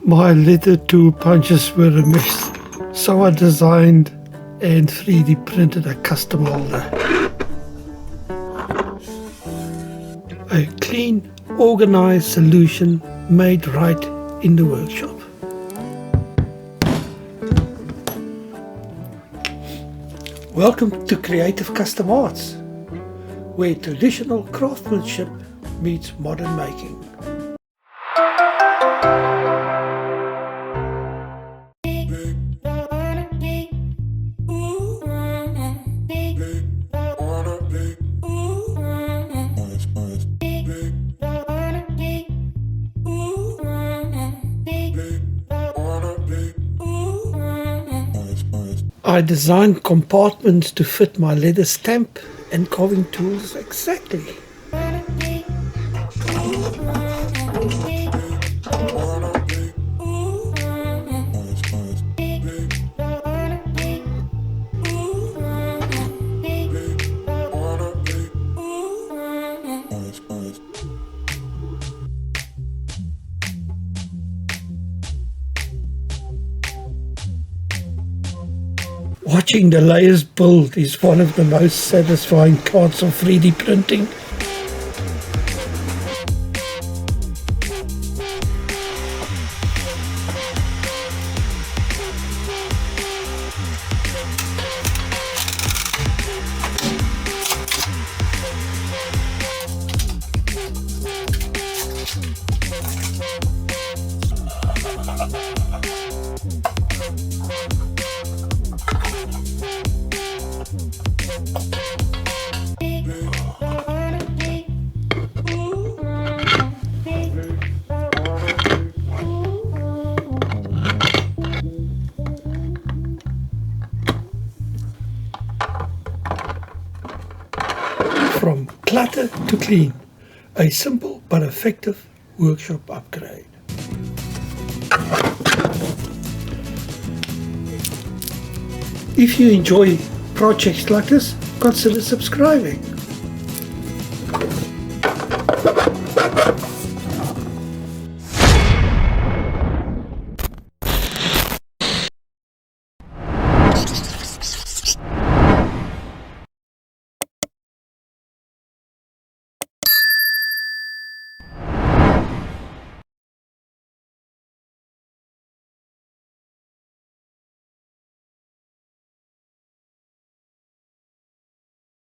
My leather tool punches were a mess, so I designed and 3D printed a custom holder. A clean, organized solution made right in the workshop. Welcome to Creative Custom Arts, where traditional craftsmanship meets modern making. I designed compartments to fit my leather stamp and carving tools exactly. Watching the layers build is one of the most satisfying parts of 3D printing. From clutter to clean, a simple but effective workshop upgrade. If you enjoy projects like this, consider subscribing.